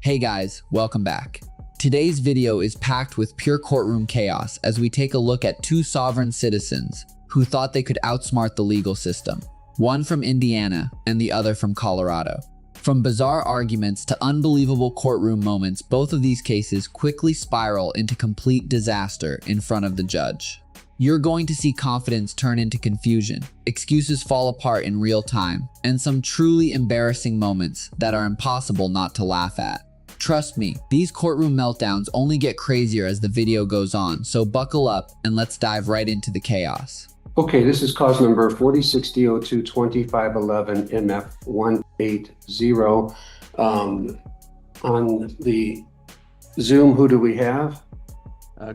Hey guys, welcome back. Today's video is packed with pure courtroom chaos as we take a look at two sovereign citizens who thought they could outsmart the legal system, one from Indiana and the other from Colorado. From bizarre arguments to unbelievable courtroom moments, both of these cases quickly spiral into complete disaster in front of the judge. You're going to see confidence turn into confusion, excuses fall apart in real time, and some truly embarrassing moments that are impossible not to laugh at. Trust me, these courtroom meltdowns only get crazier as the video goes on, so buckle up and let's dive right into the chaos. Okay, this is cause number 4060022511 MF180. On the Zoom, who do we have?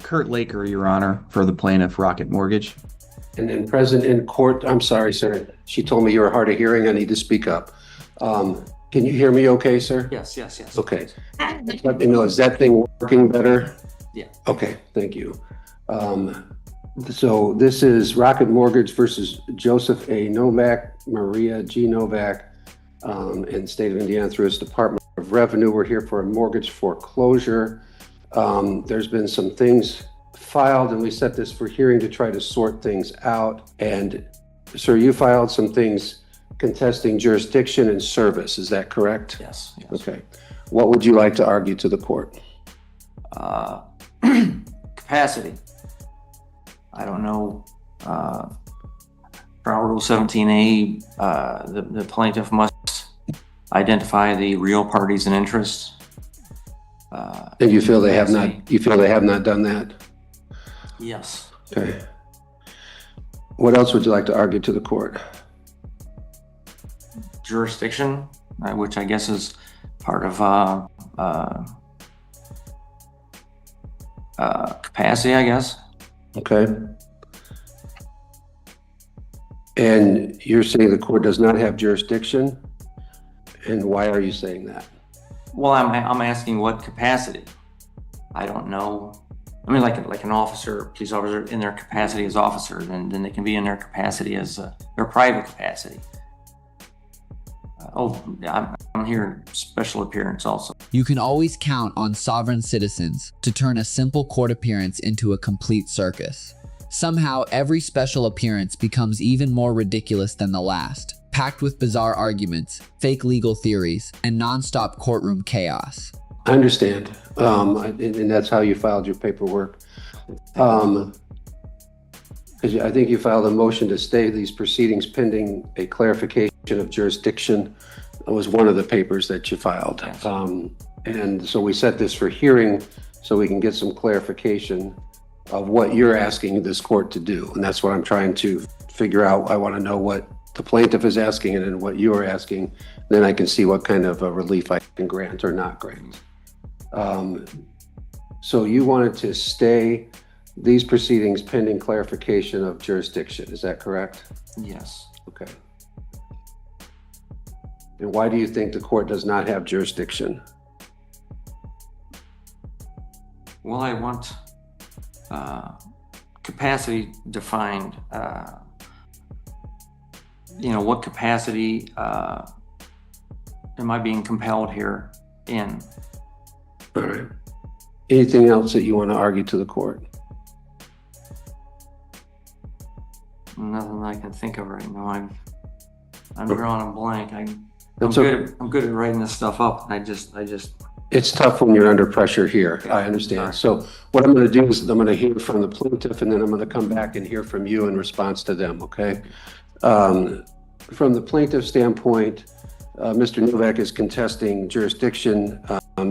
Kurt Laker, Your Honor, for the plaintiff, Rocket Mortgage. And then present in court, I'm sorry, sir. She told me you were hard of hearing. I need to speak up. Can you hear me okay, sir? Yes. Okay. Let me know, is that thing working better? Yeah. Okay, thank you. So this is Rocket Mortgage versus Joseph A. Novak, Maria G. Novak, in the state of Indiana through its Department of Revenue. We're here for a mortgage foreclosure. There's been some things filed and we set this for hearing to try to sort things out. And sir, you filed some things contesting jurisdiction and service, is that correct? Yes. Okay. What would you like to argue to the court? Capacity. I don't know. Trial Rule 17A, the plaintiff must identify the real parties and interests. And you feel they have not? You feel they have not done that? Yes. Okay. What else would you like to argue to the court? Jurisdiction, which I guess is part of capacity, I guess. Okay. And you're saying the court does not have jurisdiction? And why are you saying that? Well, I'm asking what capacity. I don't know. I mean, like an officer, police officer, in their capacity as officer, then they can be in their capacity as their private capacity. I'm here in special appearance also. You can always count on sovereign citizens to turn a simple court appearance into a complete circus. Somehow, every special appearance becomes even more ridiculous than the last, packed with bizarre arguments, fake legal theories, and nonstop courtroom chaos. I understand. And that's how you filed your paperwork. Because I think you filed a motion to stay these proceedings pending a clarification of jurisdiction. That was one of the papers that you filed. Yes. And so we set this for hearing so we can get some clarification of what you're asking this court to do. And that's what I'm trying to figure out. I want to know what the plaintiff is asking and then what you are asking. Then I can see what kind of a relief I can grant or not grant. So you wanted to stay these proceedings pending clarification of jurisdiction. Is that correct? Yes. Okay. And why do you think the court does not have jurisdiction? Well, I want capacity defined. What capacity am I being compelled here in? All right. Anything else that you want to argue to the court? Nothing I can think of right now. I'm drawing a blank. I'm okay. good at writing this stuff up. I just. It's tough when you're under pressure here. I understand. So what I'm going to do is I'm going to hear from the plaintiff and then I'm going to come back and hear from you in response to them, okay? From the plaintiff standpoint, Mr. Novak is contesting jurisdiction,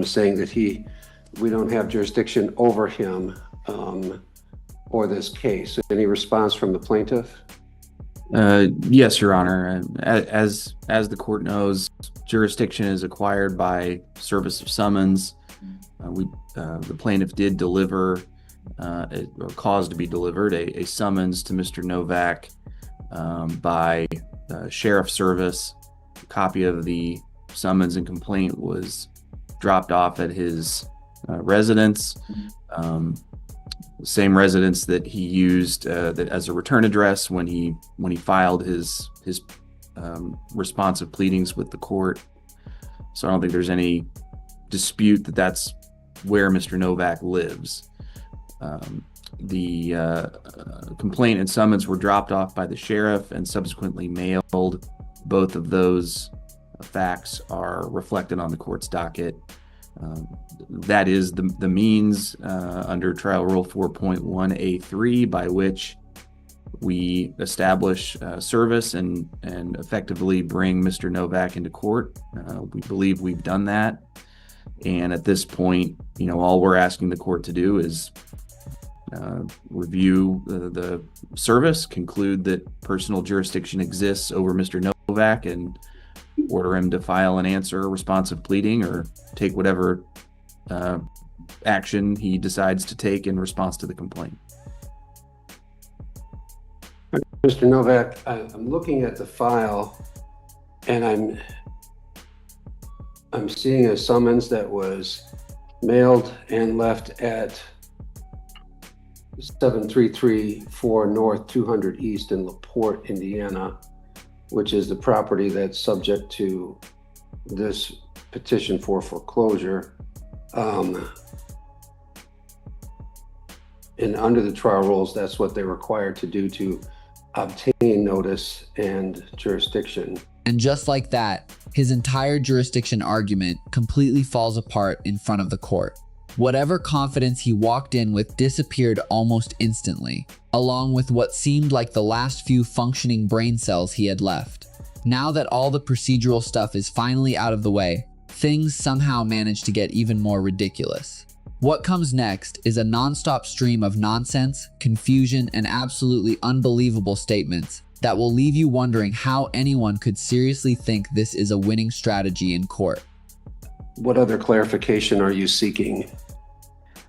saying that we don't have jurisdiction over him or this case. Any response from the plaintiff? Yes, Your Honor. As the court knows, jurisdiction is acquired by service of summons. The plaintiff did deliver, or caused to be delivered, a summons to Mr. Novak by sheriff service. A copy of the summons and complaint was dropped off at his residence. Same residence that he used that as a return address when he filed his responsive pleadings with the court. So I don't think there's any dispute that that's where Mr. Novak lives. The complaint and summons were dropped off by the sheriff and subsequently mailed. Both of those facts are reflected on the court's docket. That is the means under Trial Rule 4.1A3 by which we establish service and effectively bring Mr. Novak into court. We believe we've done that. And at this point, all we're asking the court to do is review the service, conclude that personal jurisdiction exists over Mr. Novak, and order him to file an answer, a responsive pleading, or take whatever action he decides to take in response to the complaint. Mr. Novak, I'm looking at the file, and I'm seeing a summons that was mailed and left at 7334 North 200 East in LaPorte, Indiana, which is the property that's subject to this petition for foreclosure. And under the trial rules, that's what they're required to do to obtain notice and jurisdiction. And just like that, his entire jurisdiction argument completely falls apart in front of the court. Whatever confidence he walked in with disappeared almost instantly, along with what seemed like the last few functioning brain cells he had left. Now that all the procedural stuff is finally out of the way, things somehow manage to get even more ridiculous. What comes next is a nonstop stream of nonsense, confusion, and absolutely unbelievable statements that will leave you wondering how anyone could seriously think this is a winning strategy in court. What other clarification are you seeking?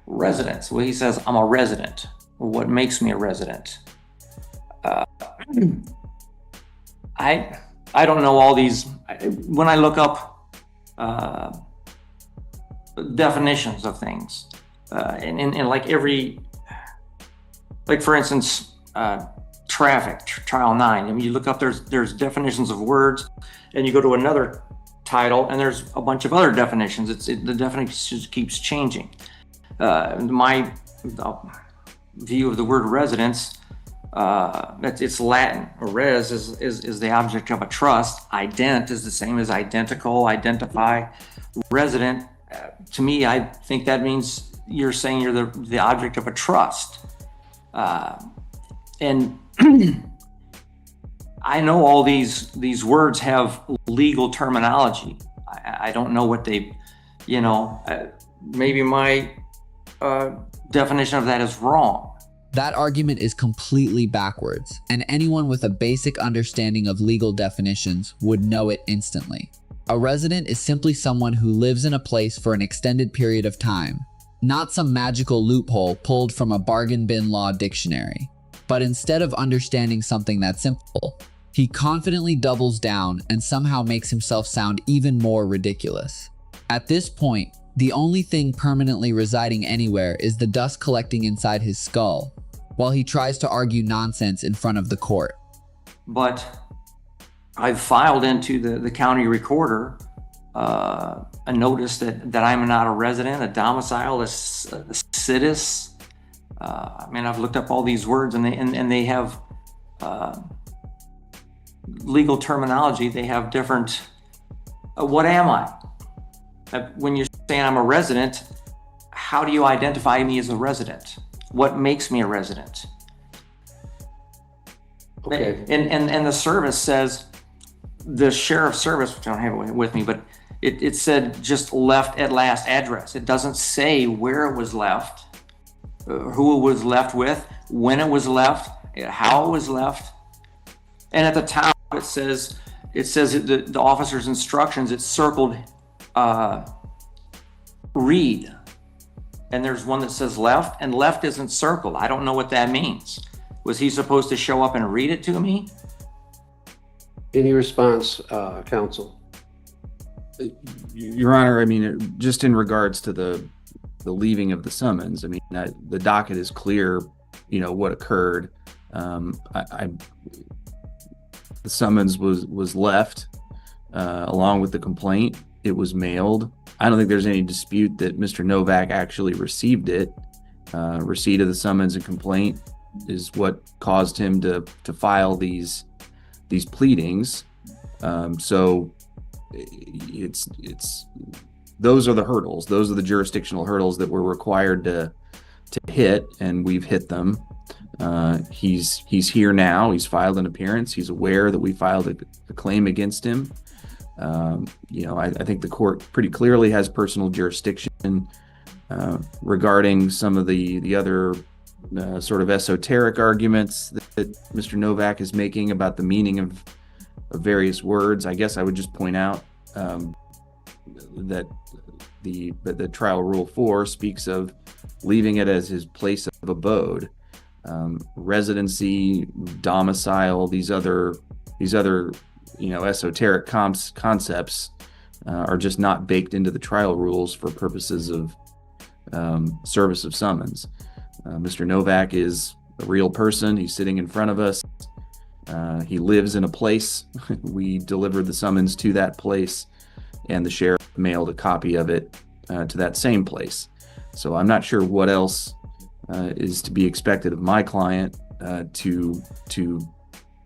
Residence. Well, he says, I'm a resident. Well, what makes me a resident? I don't know all these. When I look up definitions of things, and like for instance, traffic, Trial 9. I mean, you look up, there's definitions of words, and you go to another title, and there's a bunch of other definitions. The definition just keeps changing. My view of the word residence, it's Latin. Res is the object of a trust. Ident is the same as identical, identify. Resident, to me, I think that means you're saying you're the object of a trust. And I know all these words have legal terminology. I don't know what they, maybe my definition of that is wrong. That argument is completely backwards, and anyone with a basic understanding of legal definitions would know it instantly. A resident is simply someone who lives in a place for an extended period of time, not some magical loophole pulled from a bargain bin law dictionary. But instead of understanding something that simple, he confidently doubles down and somehow makes himself sound even more ridiculous. At this point, the only thing permanently residing anywhere is the dust collecting inside his skull, while he tries to argue nonsense in front of the court. But I've filed into the county recorder a notice that I'm not a resident, a domicile, a situs. I've looked up all these words, and they have legal terminology. They have different. What am I? When you're saying I'm a resident, how do you identify me as a resident? What makes me a resident? Okay. And the service says, the sheriff's service, which I don't have it with me, but it said just left at last address. It doesn't say where it was left, who it was left with, when it was left, how it was left. And at the top it says the officer's instructions, it's circled read. And there's one that says left, and left isn't circled. I don't know what that means. Was he supposed to show up and read it to me? Any response, counsel? Your Honor, just in regards to the leaving of the summons, the docket is clear, what occurred. The summons was left along with the complaint. It was mailed. I don't think there's any dispute that Mr. Novak actually received it. Receipt of the summons and complaint is what caused him to file these pleadings. So it's those are the hurdles. Those are the jurisdictional hurdles that we're required to hit, and we've hit them. He's here now. He's filed an appearance. He's aware that we filed a claim against him. I think the court pretty clearly has personal jurisdiction regarding some of the other sort of esoteric arguments that Mr. Novak is making about the meaning of various words. I guess I would just point out that the trial rule 4 speaks of leaving it as his place of abode, residency, domicile, these other esoteric concepts are just not baked into the trial rules for purposes of service of summons. Mr. Novak is a real person. He's sitting in front of us. He lives in a place. We delivered the summons to that place, and the sheriff mailed a copy of it to that same place. So I'm not sure what else is to be expected of my client to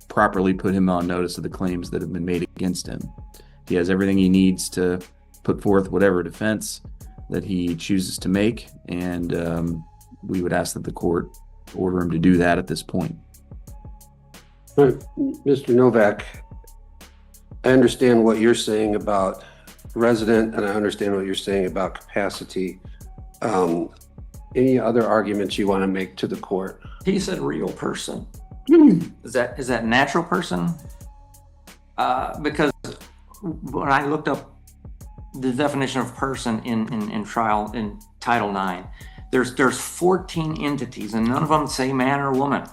properly put him on notice of the claims that have been made against him. He has everything he needs to put forth whatever defense that he chooses to make, and we would ask that the court order him to do that at this point. All right, Mr. Novak, I understand what you're saying about resident, and I understand what you're saying about capacity. Any other arguments you want to make to the court? He said real person. Is that natural person? Because when I looked up the definition of person in Title IX, there's 14 entities, and none of them say man or woman.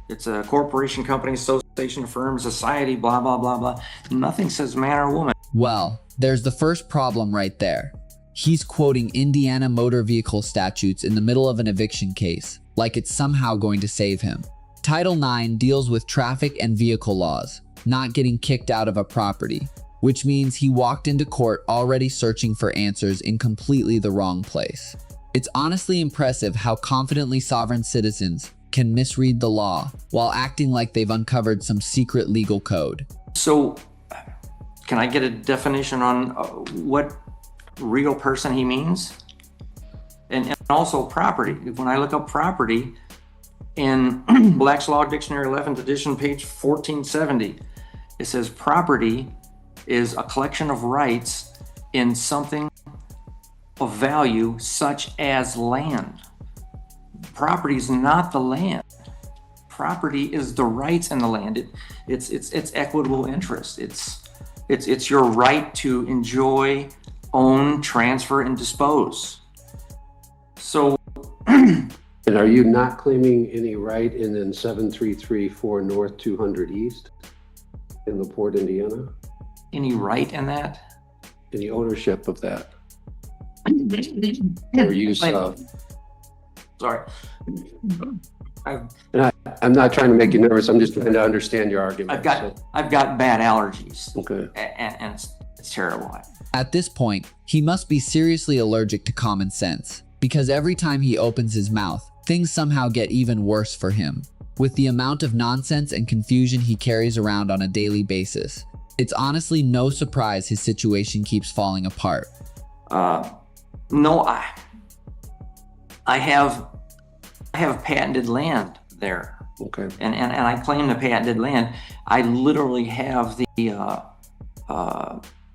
It's a corporation, company, association, firm, society, blah, blah, blah, blah. Nothing says man or woman. Well, there's the first problem right there. He's quoting Indiana motor vehicle statutes in the middle of an eviction case, like it's somehow going to save him. Title IX deals with traffic and vehicle laws, not getting kicked out of a property, which means he walked into court already searching for answers in completely the wrong place. It's honestly impressive how confidently sovereign citizens can misread the law while acting like they've uncovered some secret legal code. So, can I get a definition on what real person he means? And also property. When I look up property in Black's Law Dictionary 11th edition, page 1470, it says property is a collection of rights in something of value such as land. Property is not the land. Property is the rights in the land. It's equitable interest. It's your right to enjoy, own, transfer, and dispose. So, And are you not claiming any right in 7334 North 200 East in LaPorte, Indiana? any right in that? Any ownership of that? Or use of? Sorry. I'm not trying to make you nervous. I'm just trying to understand your argument. I've got bad allergies. Okay. And it's terrible. At this point, he must be seriously allergic to common sense, because every time he opens his mouth, things somehow get even worse for him. With the amount of nonsense and confusion he carries around on a daily basis, it's honestly no surprise his situation keeps falling apart. No, I have patented land there. Okay. And I claim the patented land. I literally have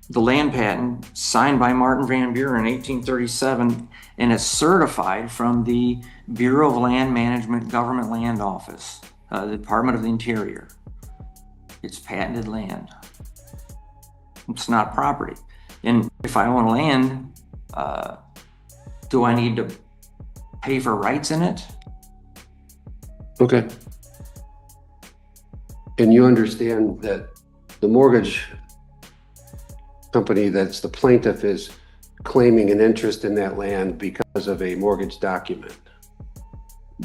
the land patent signed by Martin Van Buren in 1837, and it's certified from the Bureau of Land Management, Government Land Office, the Department of the Interior. It's patented land. It's not property. And if I own land, do I need to pay for rights in it? Okay. And you understand that the mortgage company that's the plaintiff is claiming an interest in that land because of a mortgage document?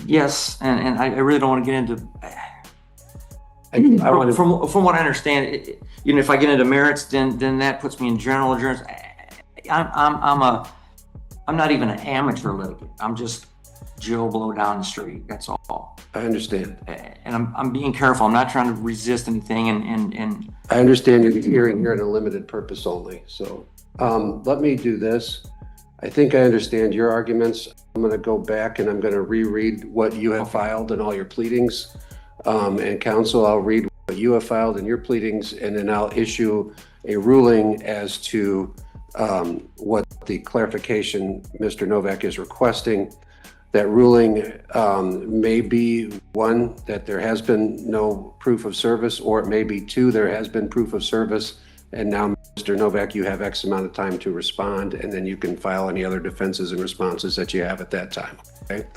Yes, and I really don't want to get into. I want to, from what I understand, if I get into merits, then that puts me in general insurance. I'm not even an amateur litigant. I'm just Joe Blow down the street. That's all. I understand. And I'm being careful. I'm not trying to resist anything. And I understand you're hearing here in a limited purpose only. So let me do this. I think I understand your arguments. I'm going to go back and I'm going to reread what you have filed and all your pleadings. And counsel, I'll read what you have filed in your pleadings, and then I'll issue a ruling as to what the clarification Mr. Novak is requesting. That ruling may be one, that there has been no proof of service, or it may be two, there has been proof of service. And now, Mr. Novak, you have X amount of time to respond, and then you can file any other defenses and responses that you have at that time. Okay.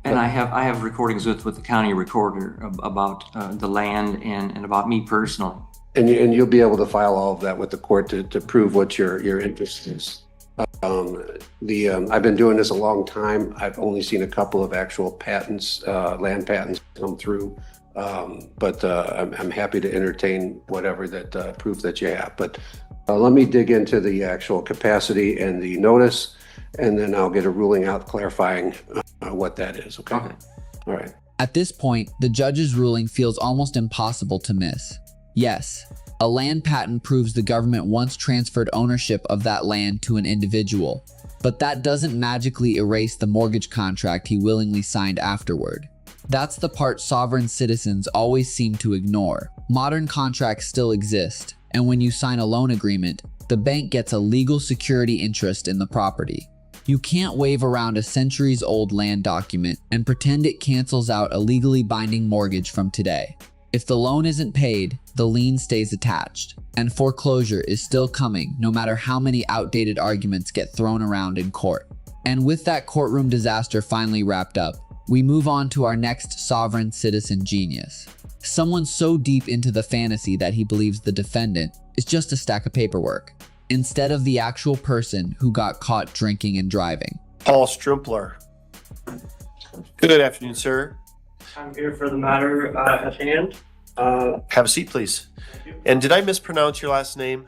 And I have recordings with the county recorder about the land and about me personally. And you'll be able to file all of that with the court to prove what your interest is. I've been doing this a long time. I've only seen a couple of actual patents, land patents come through. But I'm happy to entertain whatever that proof that you have. But let me dig into the actual capacity and the notice, and then I'll get a ruling out clarifying what that is. Okay. All right. At this point, the judge's ruling feels almost impossible to miss. Yes, a land patent proves the government once transferred ownership of that land to an individual, but that doesn't magically erase the mortgage contract he willingly signed afterward. That's the part sovereign citizens always seem to ignore. Modern contracts still exist, and when you sign a loan agreement, the bank gets a legal security interest in the property. You can't wave around a centuries-old land document and pretend it cancels out a legally binding mortgage from today. If the loan isn't paid, the lien stays attached, and foreclosure is still coming no matter how many outdated arguments get thrown around in court. And with that courtroom disaster finally wrapped up, we move on to our next sovereign citizen genius. Someone so deep into the fantasy that he believes the defendant is just a stack of paperwork, instead of the actual person who got caught drinking and driving. Paul Strumpler. Good afternoon, sir. I'm here for the matter at hand. Have a seat, please. And did I mispronounce your last name?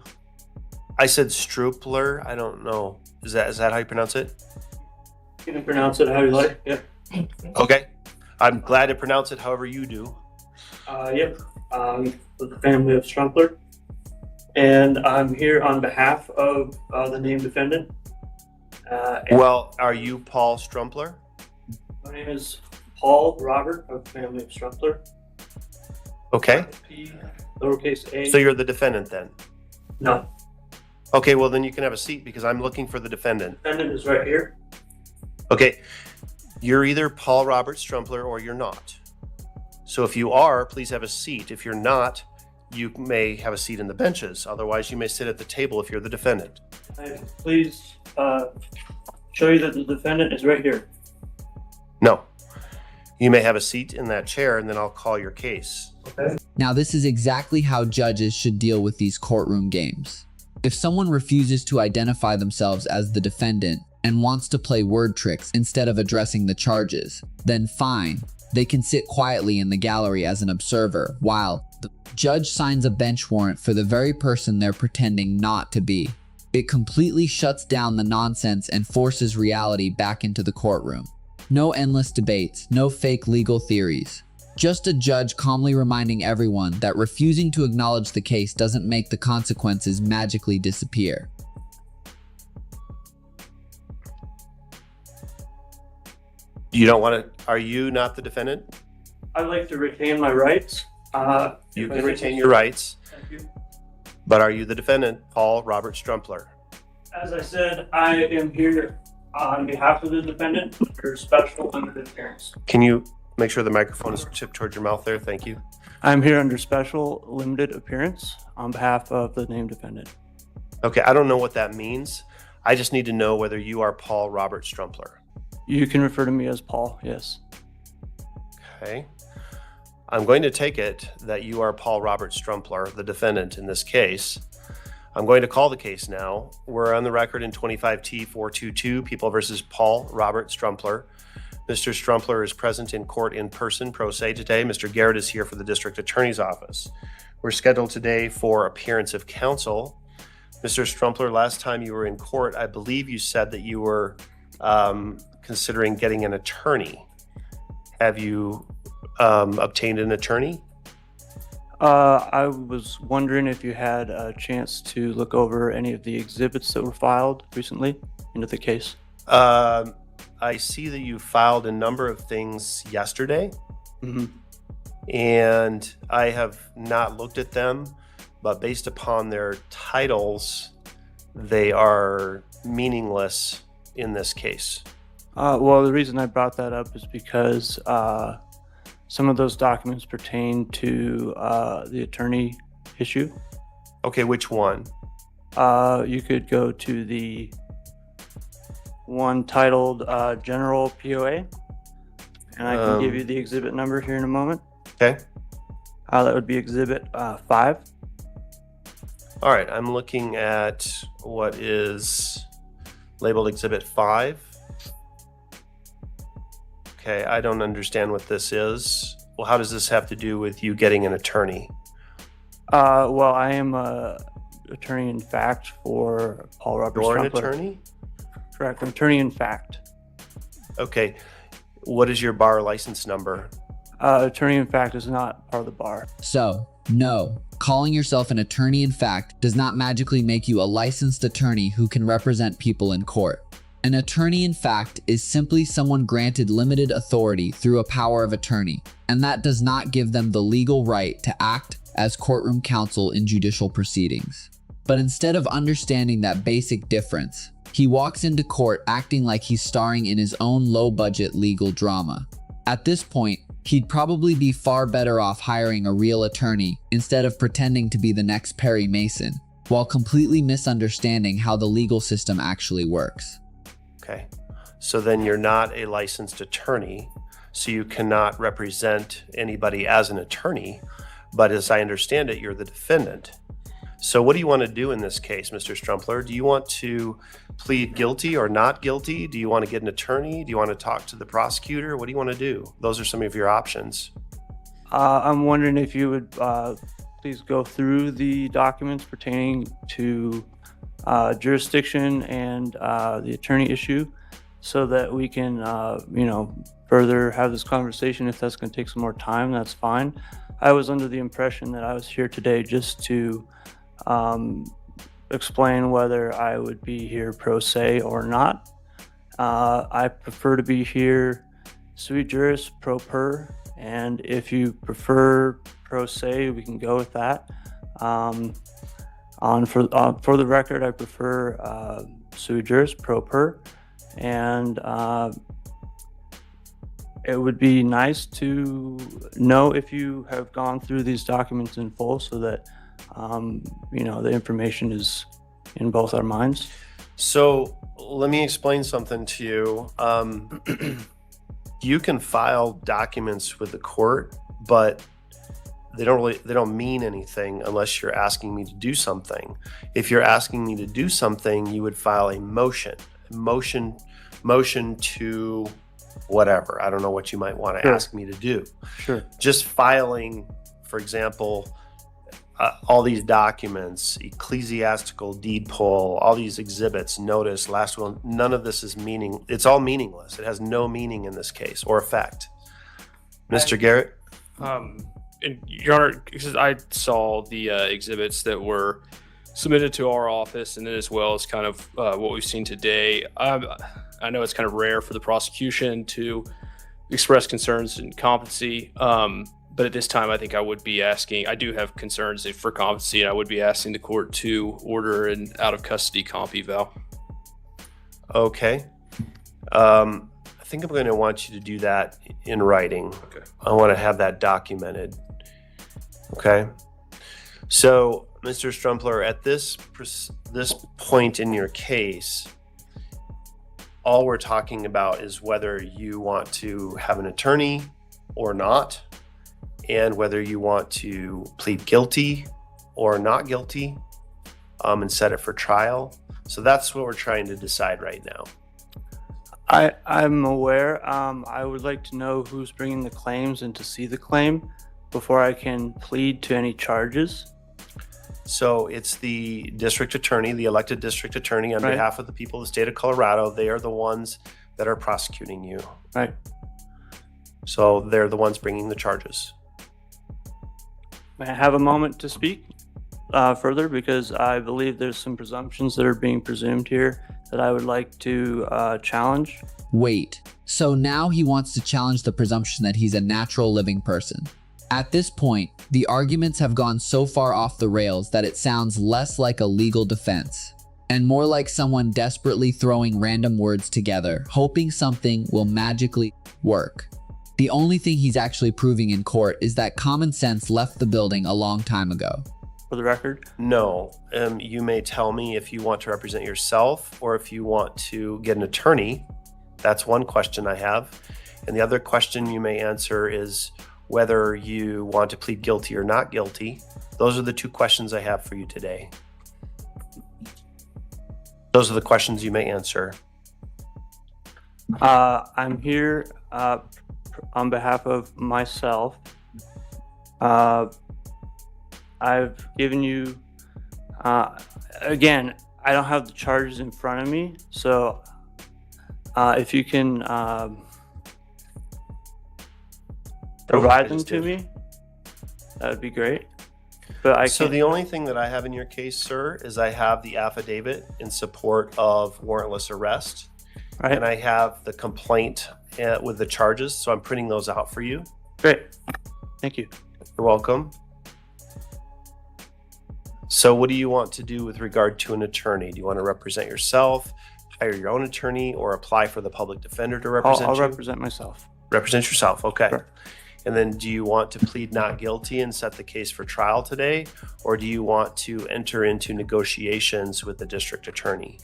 I said Strupler. I don't know. Is that how you pronounce it? You can pronounce it how you like. Yep. Okay. I'm glad to pronounce it however you do. Yep. With the family of Strumpler. And I'm here on behalf of the named defendant. Well, are you Paul Strumpler? My name is Paul Robert of the family of Strumpler. Okay. P, lowercase a. So you're the defendant then? No. Okay, well then you can have a seat because I'm looking for the defendant. Defendant is right here. Okay. You're either Paul Robert Strumpler or you're not. So if you are, please have a seat. If you're not, you may have a seat in the benches. Otherwise, you may sit at the table if you're the defendant. Please show you that the defendant is right here. No. You may have a seat in that chair and then I'll call your case. Okay. Now, this is exactly how judges should deal with these courtroom games. If someone refuses to identify themselves as the defendant and wants to play word tricks instead of addressing the charges, then fine. They can sit quietly in the gallery as an observer while the judge signs a bench warrant for the very person they're pretending not to be. It completely shuts down the nonsense and forces reality back into the courtroom. No endless debates, no fake legal theories. Just a judge calmly reminding everyone that refusing to acknowledge the case doesn't make the consequences magically disappear. You don't want to, are you not the defendant? I'd like to retain my rights. You can retain your rights, Thank you. but are you the defendant, Paul Robert Strumpler? As I said, I am here on behalf of the defendant for special limited appearance. Can you make sure the microphone is tipped towards your mouth there? Thank you. I'm here under special limited appearance on behalf of the named defendant. Okay, I don't know what that means. I just need to know whether you are Paul Robert Strumpler. You can refer to me as Paul, yes. Okay. I'm going to take it that you are Paul Robert Strumpler, the defendant in this case. I'm going to call the case now. We're on the record in 25T422, People versus Paul Robert Strumpler. Mr. Strumpler is present in court in person, pro se today. Mr. Garrett is here for the district attorney's office. We're scheduled today for appearance of counsel. Mr. Strumpler, last time you were in court, I believe you said that you were considering getting an attorney. Have you obtained an attorney? I was wondering if you had a chance to look over any of the exhibits that were filed recently into the case. I see that you filed a number of things yesterday, Mm-hmm. and I have not looked at them, but based upon their titles, they are meaningless in this case. Well, the reason I brought that up is because some of those documents pertain to the attorney issue. Okay, which one? You could go to the one titled General POA, and I can give you the exhibit number here in a moment. Okay. That would be exhibit 5. All right, I'm looking at what is labeled exhibit 5. Okay, I don't understand what this is. Well, how does this have to do with you getting an attorney? Well, I am a attorney in fact for Paul Robert You're an Strumpler. attorney? Correct, I'm attorney in fact. Okay, what is your bar license number? Attorney in fact is not part of the bar. So, no, calling yourself an attorney in fact does not magically make you a licensed attorney who can represent people in court. An attorney in fact is simply someone granted limited authority through a power of attorney, and that does not give them the legal right to act as courtroom counsel in judicial proceedings. But instead of understanding that basic difference, he walks into court acting like he's starring in his own low-budget legal drama. At this point, he'd probably be far better off hiring a real attorney instead of pretending to be the next Perry Mason, while completely misunderstanding how the legal system actually works. Okay, so then you're not a licensed attorney, so you cannot represent anybody as an attorney, but as I understand it, you're the defendant. So what do you want to do in this case, Mr. Strumpler? Do you want to plead guilty or not guilty? Do you want to get an attorney? Do you want to talk to the prosecutor? What do you want to do? Those are some of your options. I'm wondering if you would please go through the documents pertaining to jurisdiction and the attorney issue so that we can, further have this conversation. If that's going to take some more time, that's fine. I was under the impression that I was here today just to explain whether I would be here pro se or not. I prefer to be here sui juris pro per, and if you prefer pro se, we can go with that. For the record, I prefer sui juris pro per, and it would be nice to know if you have gone through these documents in full so that the information is in both our minds. So let me explain something to you. You can file documents with the court, but they don't mean anything unless you're asking me to do something. If you're asking me to do something, you would file a motion to whatever. I don't know what you might want to Sure. ask me to do. Sure. Just filing, for example, all these documents, ecclesiastical deed poll, all these exhibits, notice, last will, none of this is it's all meaningless. It has no meaning in this case or effect. Mr. Garrett? And Your Honor, because I saw the exhibits that were submitted to our office, and then as well as kind of what we've seen today. I know it's kind of rare for the prosecution to express concerns in competency, but at this time, I think I would be asking, I do have concerns for competency, and I would be asking the court to order an out-of-custody comp eval. Okay. I think I'm going to want you to do that in writing. Okay. I want to have that documented. Okay. So, Mr. Strumpler, at this point in your case, all we're talking about is whether you want to have an attorney or not, and whether you want to plead guilty or not guilty, and set it for trial. So that's what we're trying to decide right now. I'm aware. I would like to know who's bringing the claims and to see the claim before I can plead to any charges. So it's the district attorney, the elected district attorney on Right. behalf of the people of the state of Colorado. They are the ones that are prosecuting you. Right. So they're the ones bringing the charges. May I have a moment to speak further? Because I believe there's some presumptions that are being presumed here that I would like to challenge. Wait, so now he wants to challenge the presumption that he's a natural living person. At this point, the arguments have gone so far off the rails that it sounds less like a legal defense and more like someone desperately throwing random words together, hoping something will magically work. The only thing he's actually proving in court is that common sense left the building a long time ago. For the record, No, you may tell me if you want to represent yourself or if you want to get an attorney. That's one question I have. And the other question you may answer is whether you want to plead guilty or not guilty. Those are the two questions I have for you today. Those are the questions you may answer. I'm here on behalf of myself. I've given you, again, I don't have the charges in front of me, so if you can provide them to me, that would be great. But I So can't. the only thing that I have in your case, sir, is I have the affidavit in support of warrantless arrest. Right. And I have the complaint with the charges, so I'm printing those out for you. Great. Thank you. You're welcome. So what do you want to do with regard to an attorney? Do you want to represent yourself, hire your own attorney, or apply for the public defender to represent I'll you? represent myself. Represent yourself, okay. Sure. And then do you want to plead not guilty and set the case for trial today? Or do you want to enter into negotiations with the district attorney?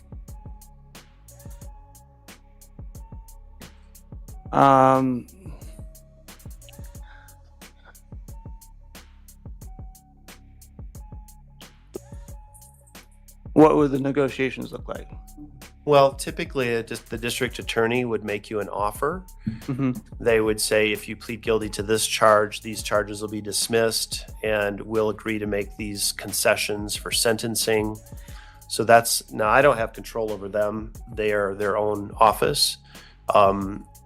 What would the negotiations look like? Well, typically the district attorney would make you an offer. Mm-hmm. They would say, if you plead guilty to this charge, these charges will be dismissed and we'll agree to make these concessions for sentencing. So now I don't have control over them. They are their own office.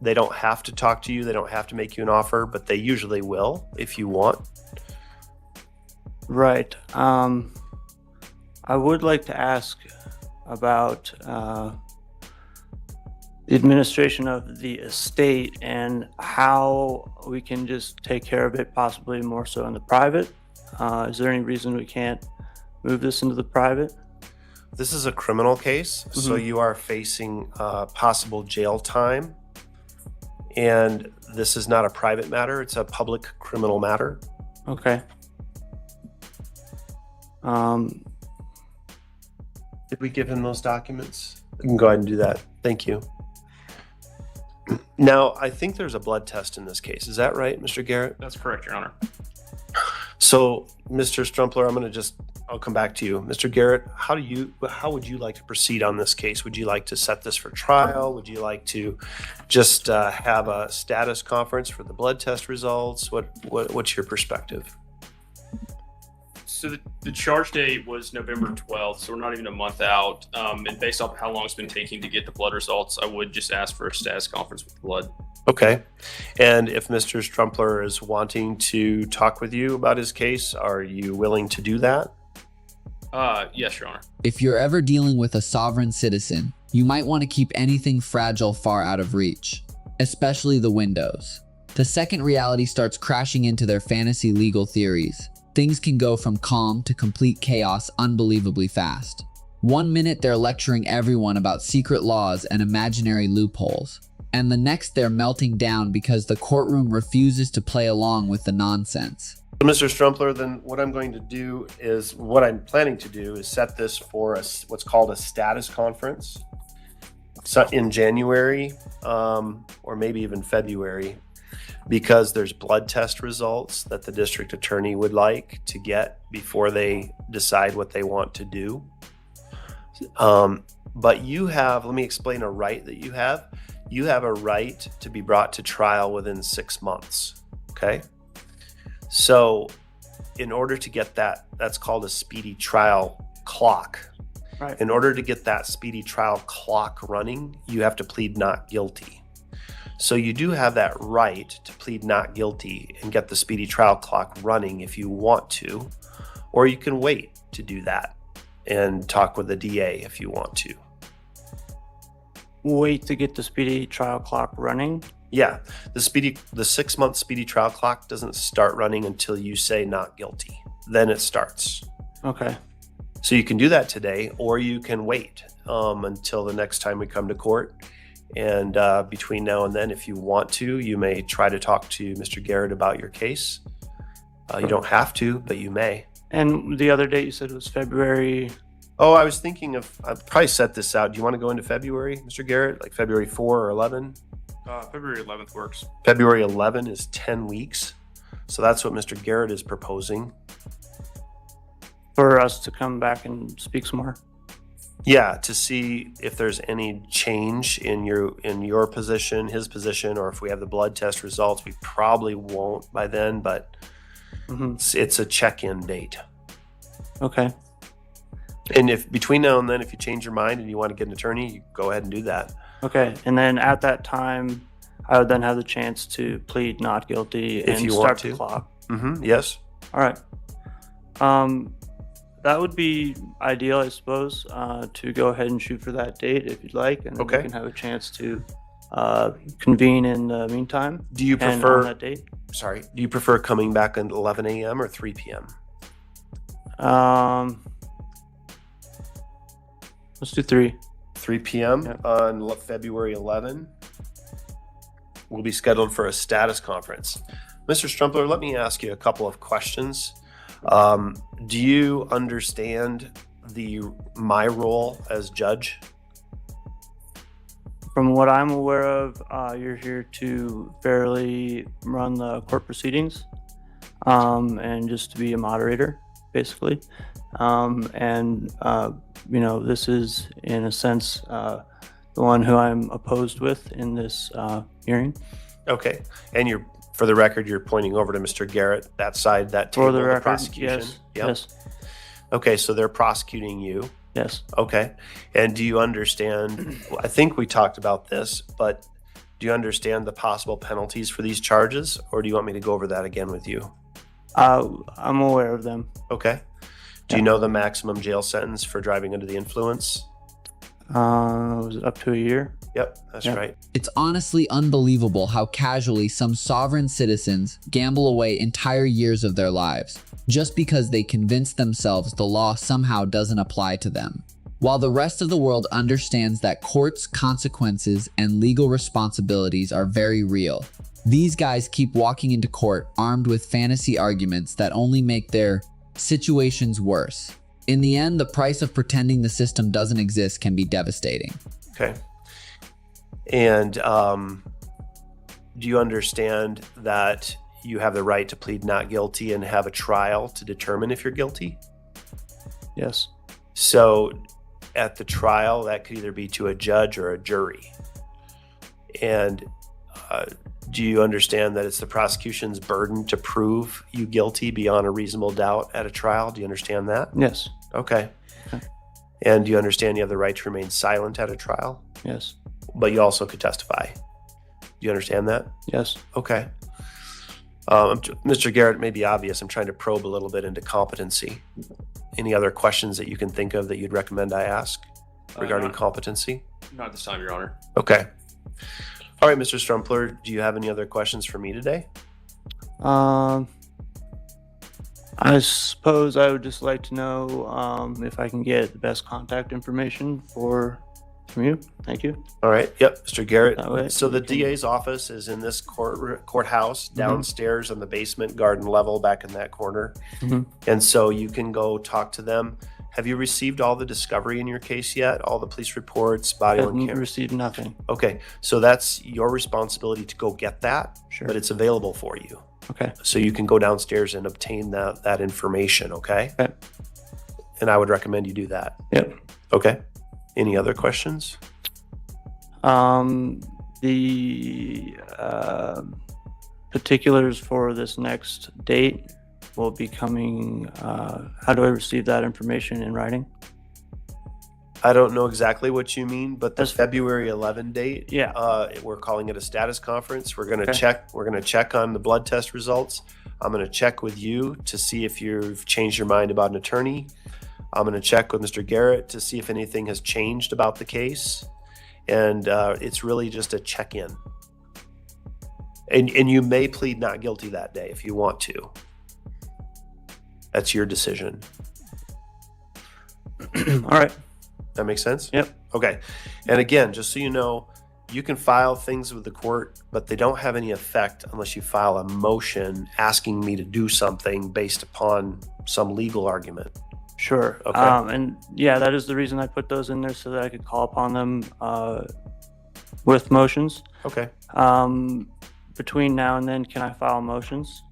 They don't have to talk to you. They don't have to make you an offer, but they usually will if you want. Right. I would like to ask about the administration of the estate and how we can just take care of it, possibly more so in the private. Is there any reason we can't move this into the private? This is a criminal case, so Mhm. you are facing possible jail time. And this is not a private matter, it's a public criminal matter. Okay. Did we give him those documents? You can go ahead and do that. Thank you. Now, I think there's a blood test in this case. Is that right, Mr. Garrett? That's correct, Your Honor. So, Mr. Strumpler, I'll come back to you. Mr. Garrett, how would you like to proceed on this case? Would you like to set this for trial? Would you like to just have a status conference for the blood test results? What's your perspective? So the charge date was November 12th, so we're not even a month out. And based off how long it's been taking to get the blood results, I would just ask for a status conference with blood. Okay. And if Mr. Strumpler is wanting to talk with you about his case, are you willing to do that? Yes, Your Honor. If you're ever dealing with a sovereign citizen, you might want to keep anything fragile far out of reach, especially the windows. The second reality starts crashing into their fantasy legal theories, things can go from calm to complete chaos unbelievably fast. 1 minute they're lecturing everyone about secret laws and imaginary loopholes, and the next they're melting down because the courtroom refuses to play along with the nonsense. So, Mr. Strumpler, then what I'm planning to do is set this for what's called a status conference in January, or maybe even February, because there's blood test results that the district attorney would like to get before they decide what they want to do. But let me explain a right that you have. You have a right to be brought to trial within 6 months, okay? So in order to get that, that's called a speedy trial clock. Right. In order to get that speedy trial clock running, you have to plead not guilty. So you do have that right to plead not guilty and get the speedy trial clock running if you want to, or you can wait to do that and talk with the DA if you want to. Wait to get the speedy trial clock running. Yeah, the 6-month speedy trial clock doesn't start running until you say not guilty. Then it starts. Okay. So you can do that today, or you can wait until the next time we come to court. And between now and then, if you want to, you may try to talk to Mr. Garrett about your case. You don't have to, but you may. And the other date you said was February. Oh, I was thinking of, I'd probably set this out. Do you want to go into February, Mr. Garrett? Like February 4 or 11? February 11th works. February 11 is 10 weeks. So that's what Mr. Garrett is proposing. For us to come back and speak some more. Yeah, to see if there's any change in your position, his position, or if we have the blood test results. We probably won't by then, but it's a check-in date. Okay. And if between now and then, if you change your mind and you want to get an attorney, you go ahead and do that. Okay. And then at that time, I would then have the chance to plead not guilty If and you start want the to. clock. Yes. All right. That would be ideal, I suppose, to go ahead and shoot for that date if you'd like, and then Okay. we can have a chance to convene in the meantime. Do you And on prefer? that date? Sorry. Do you prefer coming back at 11 a.m. or 3 p.m.? Let's do 3. 3 p.m. Yep. on February 11. We'll be scheduled for a status conference. Mr. Strumpler, let me ask you a couple of questions. Do you understand my role as judge? From what I'm aware of, you're here to fairly run the court proceedings, and just to be a moderator, basically. This is, in a sense, the one who I'm opposed with in this hearing. Okay. And for the record, you're pointing over to Mr. Garrett, that side, that table, For the record, prosecution. yes, Yep. yes, Okay, so they're prosecuting you. yes. Okay. And do you understand, I think we talked about this, but do you understand the possible penalties for these charges, or do you want me to go over that again with you? I'm aware of them. Okay. Do you know the maximum jail sentence for driving under the influence? Was it up to a year? Yep, that's Yeah. right. It's honestly unbelievable how casually some sovereign citizens gamble away entire years of their lives just because they convince themselves the law somehow doesn't apply to them. While the rest of the world understands that courts, consequences, and legal responsibilities are very real, these guys keep walking into court armed with fantasy arguments that only make their situations worse. In the end, the price of pretending the system doesn't exist can be devastating. Okay. And do you understand that you have the right to plead not guilty and have a trial to determine if you're guilty? Yes. So at the trial, that could either be to a judge or a jury. And do you understand that it's the prosecution's burden to prove you guilty beyond a reasonable doubt at a trial? Do you understand that? Yes. Okay. Okay. And do you understand you have the right to remain silent at a trial? Yes. But you also could testify. Do you understand that? Yes. Okay. Mr. Garrett, it may be obvious. I'm trying to probe a little bit into competency. Any other questions that you can think of that you'd recommend I ask regarding competency? Not this time, Your Honor. Okay. All right, Mr. Strumpler, do you have any other questions for me today? I suppose I would just like to know if I can get the best contact information from you. Thank you. All right. Yep, Mr. Garrett. That way So the we can- DA's office is in this courthouse downstairs on the basement garden level back in that corner. Mhm. And so you can go talk to them. Have you received all the discovery in your case yet? All the police reports, body on Haven't camera? received nothing. Okay. So that's your responsibility to go get that, Sure. but it's available for you. Okay. So you can go downstairs and obtain that information, okay? Okay. And I would recommend you do that. Yep. Okay. Any other questions? The particulars for this next date, will be coming. How do I receive that information in writing? I don't know exactly what you mean, but the That's- February 11 date, Yeah. we're calling it a status conference. We're going to Okay. check. We're going to check on the blood test results. I'm going to check with you to see if you've changed your mind about an attorney. I'm going to check with Mr. Garrett to see if anything has changed about the case. And it's really just a check-in. And you may plead not guilty that day if you want to. That's your decision. All right. That makes sense? Yep. Okay. And again, just so you know, you can file things with the court, but they don't have any effect unless you file a motion asking me to do something based upon some legal argument. Sure. Okay. And yeah, that is the reason I put those in there so that I could call upon them with motions. Okay. Between now and then, can I file motions?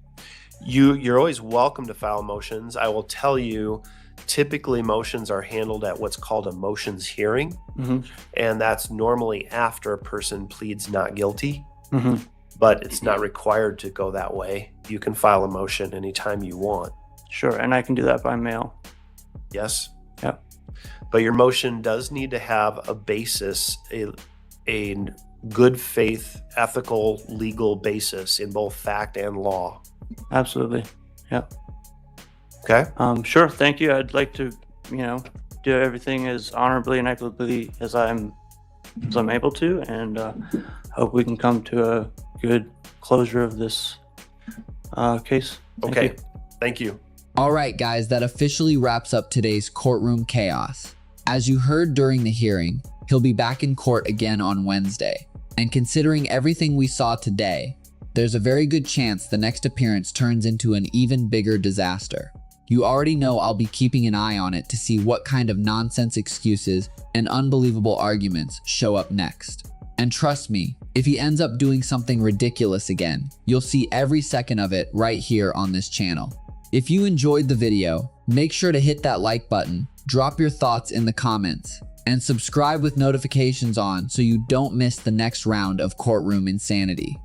You're always welcome to file motions. I will tell you, typically motions are handled at what's called a motions hearing, Mm-hmm. and that's normally after a person pleads not guilty, Mm-hmm. but it's not required to go that way. You can file a motion anytime you want. Sure. And I can do that by mail. Yes? Yep. But your motion does need to have a basis, a good faith, ethical, legal basis in both fact and law. Absolutely. Yep. Okay? Sure. Thank you. I'd like to, do everything as honorably and equitably as I'm able to, and hope we can come to a good closure of this case. Thank Okay. you. Thank you. All right, guys, that officially wraps up today's courtroom chaos. As you heard during the hearing, he'll be back in court again on Wednesday. And considering everything we saw today, there's a very good chance the next appearance turns into an even bigger disaster. You already know I'll be keeping an eye on it to see what kind of nonsense excuses and unbelievable arguments show up next. And trust me, if he ends up doing something ridiculous again, you'll see every second of it right here on this channel. If you enjoyed the video, make sure to hit that like button, drop your thoughts in the comments, and subscribe with notifications on so you don't miss the next round of courtroom insanity.